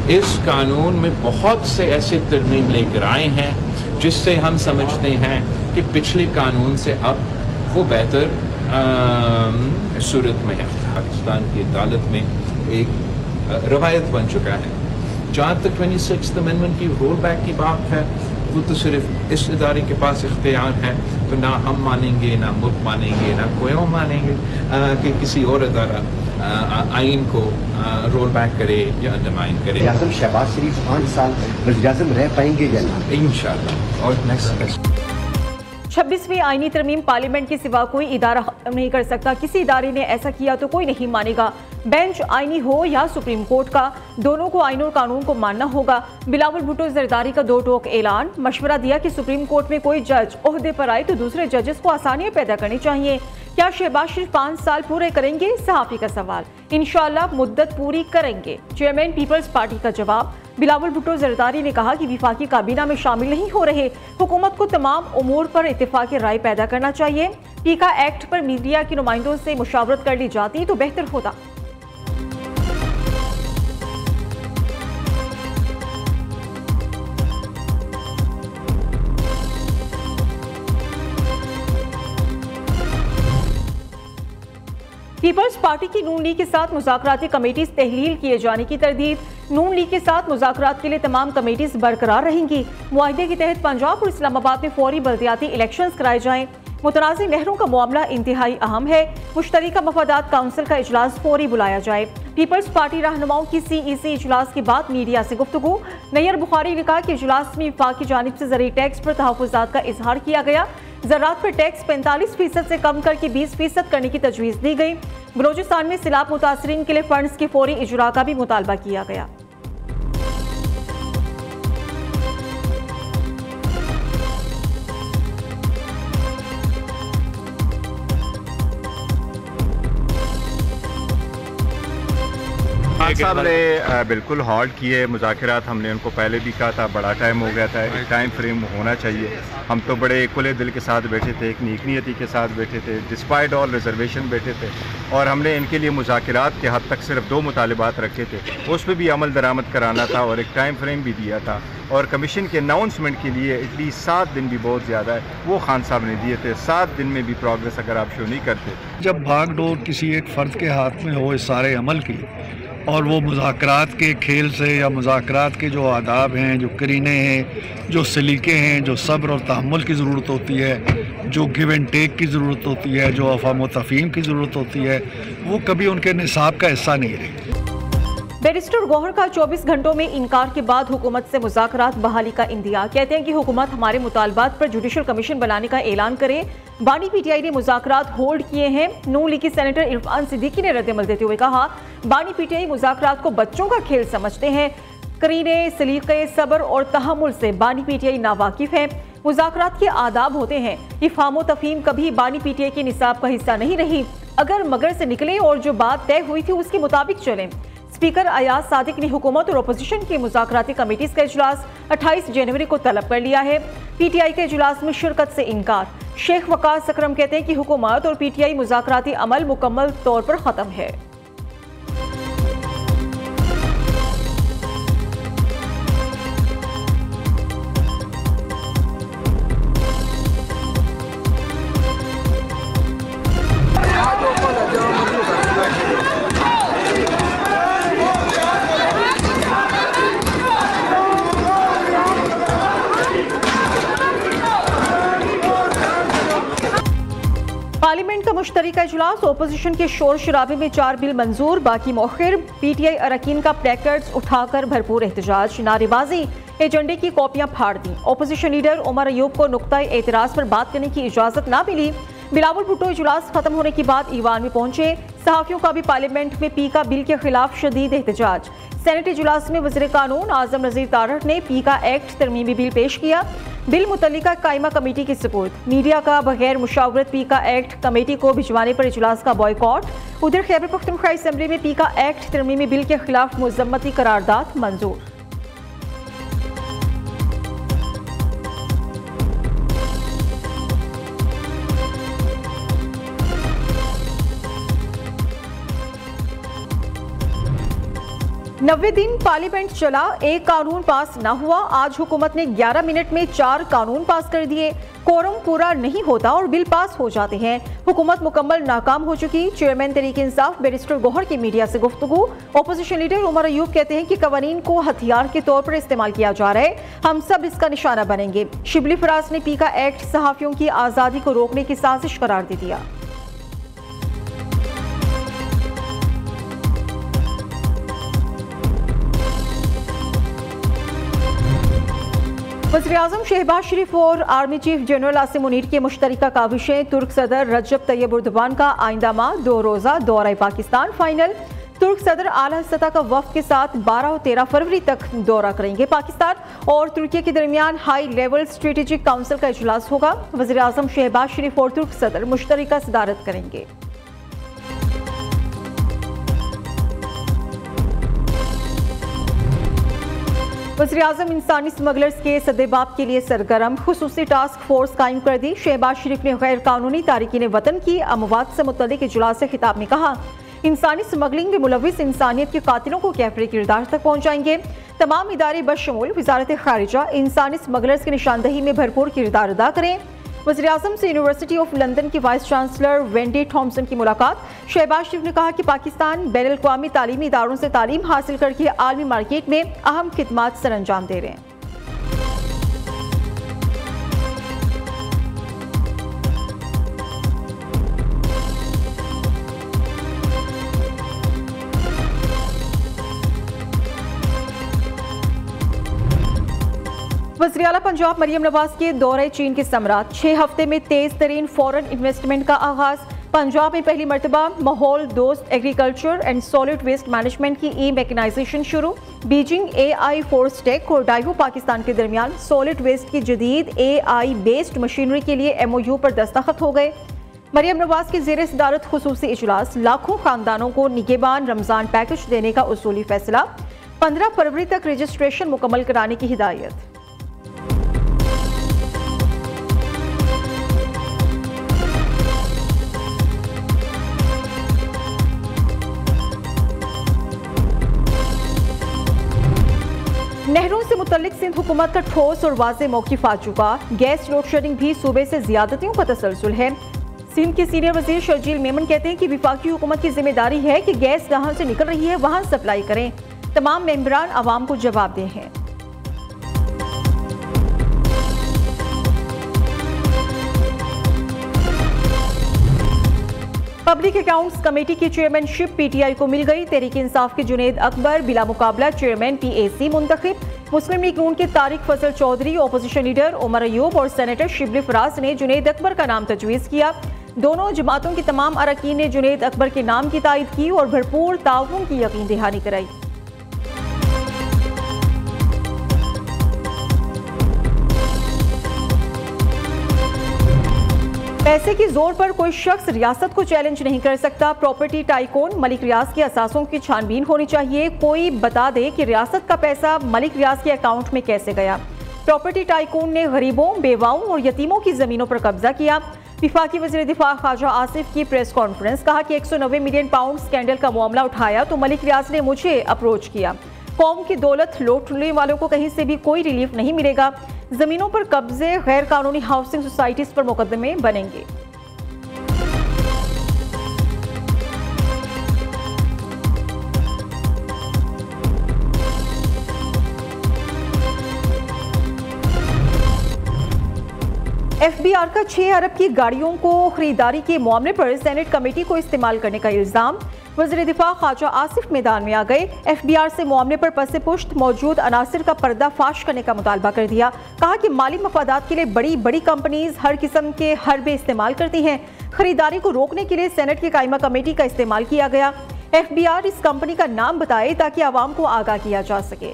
इस कानून में बहुत से ऐसे तरमीम लेकर आए हैं जिससे हम समझते हैं कि पिछले कानून से अब वो बेहतर सूरत में है। पाकिस्तान की अदालत में एक रवायत बन चुका है। जहाँ तक 26th अमेंडमेंट की रोल बैक की बात है, वो तो सिर्फ इस इदारे के पास इख्तियार है, तो ना हम मानेंगे, ना मुल्क मानेंगे, ना कोई और मानेंगे कि किसी और इदारा आइन को रोल बैक करे या अंडरमाइन करे। आज़म शहबाज शरीफ 5 साल वज़ीर-ए-आज़म रह पाएंगे या ना? इंशाअल्लाह। और नेक्स्ट 26वीं आईनी तरमीम पार्लियामेंट के सिवा कोई इदारा नहीं कर सकता। किसी इदारे ने ऐसा किया तो कोई नहीं मानेगा। बेंच आईनी हो या सुप्रीम कोर्ट का, दोनों को आइन और कानून को मानना होगा। बिलावल भुट्टो जरदारी का 2 टोक ऐलान। मशवरा दिया कि सुप्रीम कोर्ट में कोई जज ओहदे पर आए तो दूसरे जजेस को आसानियां पैदा करनी चाहिए। क्या शहबाज शरीफ 5 साल पूरे करेंगे? सहाफी का सवाल। इंशाअल्लाह मुद्दत पूरी करेंगे, चेयरमैन पीपल्स पार्टी का जवाब। बिलावल भुट्टो जरदारी ने कहा कि विफाकी काबीना में शामिल नहीं हो रहे, हुकूमत को तमाम उमूर पर इत्तेफाकी राय पैदा करना चाहिए। पीका एक्ट पर मीडिया के नुमाइंदों से मुशावरत कर ली जाती तो बेहतर होता। पीपल्स पार्टी की नून लीग के साथ मुज़ाकराती कमेटीज तहलील किए जाने की तरदीद। नून लीग के साथ मुज़ाकरात के लिए तमाम कमेटीज बरकरार रहेंगी। मुआहदे के तहत पंजाब और इस्लामाबाद में फौरी बल्दियाती इलेक्शंस कराए जाएं। मुतनाज़ी नहरों का मामला इंतहाई अहम है। मुश्तरका मफादात काउंसिल का इजलास फौरी बुलाया जाए। पीपल्स पार्टी रहनुमाओं की CEC इजलास के बाद मीडिया से गुफ्तगू। नैयर बुखारी ने कहा कि इजलास में वफाक की जानिब से ज़रूरी टैक्स पर तहफ़्फ़ुज़ात का इजहार किया गया। ज़राअत पर टैक्स 45% से कम करके 20% करने की तजवीज़ दी गई। बलोचिस्तान में सैलाब मुतासरीन के लिए फंड्स की फौरी इजरा का भी मुतालबा किया गया। साहब ने बिल्कुल हॉल्ट किए मुज़ाकरात। हमने उनको पहले भी कहा था, बड़ा टाइम हो गया था, एक टाइम फ्रेम होना चाहिए। हम तो बड़े खुले दिल के साथ बैठे थे, एक नेक नियति के साथ बैठे थे, डिस्पाइट ऑल रिजर्वेशन बैठे थे, और हमने इनके लिए मुज़ाकरात के हद तक सिर्फ 2 मुतालिबात रखे थे। उस पर भी अमल दरामद कराना था और एक टाइम फ्रेम भी दिया था। और कमीशन के अनाउंसमेंट के लिए एटलीस्ट 7 दिन भी बहुत ज़्यादा है, वो खान साहब ने दिए थे। 7 दिन में भी प्रोग्रेस अगर आप शो नहीं करते। जब भाग दौड़ किसी एक फ़र्द के हाथ में हो इस सारे अमल की, और वो मुज़ाकरात के खेल से या मुज़ाकरात के जो आदाब हैं, जो करीने हैं, जो सलीके हैं, जो सब्र और तहम्मुल की ज़रूरत होती है, जो गिव एंड टेक की ज़रूरत होती है, जो अफ़ाम व तफ़हीम की ज़रूरत होती है, वो कभी उनके निसाब का हिस्सा नहीं रही। बैरिस्टर गौहर का 24 घंटों में इनकार के बाद हुकूमत से मुज़ाकरात बहाली का इंदिया। कहते हैं कि हुकूमत हमारे मुतालबात पर जुडिशल कमीशन बनाने का ऐलान करे। बानी PTI ने मुज़ाकरात होल्ड किए हैं। नून लीग के सेनेटर इरफान सिद्दीकी ने रद्द-ए-अमल देते हुए कहा, बानी PTI मुज़ाकरात को बच्चों का खेल समझते हैं। करीने, सलीक़े, सब्र और तहम्मुल से बानी PTI नावाकिफ़ है। मुज़ाकरात के आदाब होते हैं। इफ़हाम व तफ़हीम कभी बानी PTI के निसाब का हिस्सा नहीं रही। अगर मगर से निकले और जो बात तय हुई थी उसके मुताबिक चलें। स्पीकर अयाज सादिक ने हुकूमत और अपोजिशन की मुज़ाकराती कमेटीज का इजलास 28 जनवरी को तलब कर लिया है। PTI के इजलास में शिरकत से इनकार। शेख वकास अकरम कहते हैं कि हुकूमत और PTI मुज़ाकराती अमल मुकम्मल तौर पर ख़त्म है। पार्लियामेंट का मुश्तरका इजलास। ओपोजिशन के शोर शराबे में 4 बिल मंजूर, बाकी मौखिर। PTI अरकान का प्लेकार्ड्स उठाकर भरपूर एहतजाज, नारेबाजी, एजेंडे की कॉपियां फाड़ दी। ओपोजिशन लीडर उमर अयूब को नुक्ता एतराज पर बात करने की इजाजत ना मिली। बिलावल भुट्टो इजलास खत्म होने के बाद ईवान में पहुंचे। सहाफियों का भी पार्लियामेंट में पीका बिल के खिलाफ शदीद एहतजाज। सेनेट इजलास में वज़ीर कानून आजम नज़ीर तारड़ ने पीका एक्ट तरमीमी बिल पेश किया। बिल मुतल्लिका कायमा कमेटी की सपुर्द। मीडिया का बगैर मुशावरत पीका एक्ट कमेटी को भिजवाने पर इजलास का बॉयकॉट। उधर खैबर पख्तूनख्वा असेंबली में पीका एक्ट तरमीमी बिल के खिलाफ मुज़म्मती करारदाद मंजूर। 90 दिन पार्लियामेंट चला, एक कानून पास न हुआ। आज हुकूमत ने 11 मिनट में 4 कानून पास कर दिए। कोरम पूरा नहीं होता और बिल पास हो जाते हैं। हुकूमत मुकम्मल नाकाम हो चुकी। चेयरमैन तहरीक इंसाफ बैरिस्टर गौहर की मीडिया से गुफ्तगू। ऑपोजिशन लीडर उमर अयूब कहते हैं कि कवानीन को हथियार के तौर पर इस्तेमाल किया जा रहा है, हम सब इसका निशाना बनेंगे। शिबली फराज ने पीका एक्ट सहाफियों की आज़ादी को रोकने की साजिश करार दे दिया। वज़ीर-ए-आज़म शहबाज शरीफ और army chief general Asim Munir की मुश्तरका काविशें। तुर्क सदर रजब तैयब एर्दोगान का आइंदा माह 2 रोज़ा दौरा पाकिस्तान फाइनल। तुर्क सदर आला सतह का वफ्द के साथ 12 और 13 फरवरी तक दौरा करेंगे। पाकिस्तान और तुर्की के दरमियान हाई लेवल स्ट्रेटेजिक काउंसिल का इजलास होगा। वज़ीर-ए-आज़म शहबाज शरीफ और तुर्क सदर मुश्तरका सदारत करेंगे। वज़ीर-ए-आज़म इंसानी स्मगलर्स के सद्देबाब के लिए सरगर्म। खुसूसी टास्क फोर्स कायम कर दी। शहबाज शरीफ ने गैर कानूनी तारिकीन वतन की अमवात से मुतल्लिक इजलास से खिताब में कहा, इंसानी स्मगलिंग में मुलविस इंसानियत के कातिलों को कैफरे किरदार तक पहुँचाएंगे। तमाम इदारे बशमूल वज़ारत खारिजा इंसानी स्मगलर्स की निशानदही में भरपूर किरदार अदा करें। वज़ीर-ए-आज़म से यूनिवर्सिटी ऑफ लंदन की वाइस चांसलर वेंडी थॉम्सन की मुलाकात। शहबाज शरीफ ने कहा कि पाकिस्तान बैनुल-अक़वामी तालीमी इदारों से तालीम हासिल करके आलमी मार्केट में अहम खिदमात सर अंजाम दे रहे हैं। वज़ीर आला पंजाब मरियम नवाज के दौरे चीन के समरात। 6 हफ्ते में तेज तरीन फॉरेन इन्वेस्टमेंट का आगाज। पंजाब में पहली मरतबा माहौल दोस्त agriculture and solid waste management की ई-मैकेनाइजेशन शुरू। बीजिंग AI फोर्स टेक और डाइवो पाकिस्तान के दरमियान सॉलिड वेस्ट की जदीद AI बेस्ड मशीनरी के लिए MOU पर दस्तखत हो गए। मरियम नवाज की ज़ेर सदारत खुसूसी इजलास। लाखों खानदानों को निगहबान रमजान पैकेज देने का उसूली फैसला। 15 फरवरी तक रजिस्ट्रेशन मुकम्मल कराने की हिदायत। नहरों से मुतल्लिक सिंध हुकूमत का ठोस और वाज़ेह मौक़िफ़ आ चुका। गैस लोड शेडिंग भी सूबे से ज़्यादतियों का तसलसल है। सिंध के सीनियर वज़ीर शर्जील मेमन कहते हैं कि विफाकी हुकूमत की जिम्मेदारी है कि गैस जहाँ से निकल रही है वहाँ सप्लाई करें। तमाम मेंबरान आवाम को जवाबदेह हैं। पब्लिक अकाउंट्स कमेटी की चेयरमैनशिप PTI को मिल गई। तहरीक इंसाफ के जुनेद अकबर बिला मुकाबला चेयरमैन PAC मुंतखब। मुस्लिम लीग नून के तारिक फजल चौधरी, ऑपोजिशन लीडर उमर अयूब और सेनेटर शिबली फराज ने जुनेद अकबर का नाम तजवीज़ किया। दोनों जमातों के तमाम अरकान ने जुनेद अकबर के नाम की तायद की और भरपूर ताउन की यकीन दहानी कराई। पैसे की जोर पर कोई शख्स रियासत को चैलेंज नहीं कर सकता। प्रॉपर्टी टाइकून मलिक रियाज के असासों की छानबीन होनी चाहिए। कोई बता दे कि रियासत का पैसा मलिक रियाज के अकाउंट में कैसे गया। प्रॉपर्टी टाइकून ने गरीबों, बेवाओं और यतीमों की जमीनों पर कब्जा किया। विफाकी वज़ीर दिफा ख्वाजा आसिफ की प्रेस कॉन्फ्रेंस। कहा कि 190 मिलियन पाउंड स्कैंडल का मामला उठाया तो मलिक रियाज ने मुझे अप्रोच किया। कौम की दौलत लूटने वालों को कहीं से भी कोई रिलीफ नहीं मिलेगा। जमीनों पर कब्जे, गैर कानूनी हाउसिंग सोसाइटीज पर मुकदमे बनेंगे। FBR का 6 अरब की गाड़ियों को खरीदारी के मामले पर सेनेट कमेटी को इस्तेमाल करने का इल्जाम। वज़ीर दिफा ख्वाजा आसिफ मैदान में आ गए। FBR से मामले पर पसे पुश्त मौजूद अनासिर का पर्दाफाश करने का मुतालबा कर दिया। कहा कि माली मफादात के लिए बड़ी बड़ी कंपनीज हर किस्म के हरबे इस्तेमाल करती हैं। खरीदारी को रोकने के लिए सेनेट की कायमा कमेटी का इस्तेमाल किया गया। FBR इस कंपनी का नाम बताए ताकि आवाम को आगाह किया जा सके।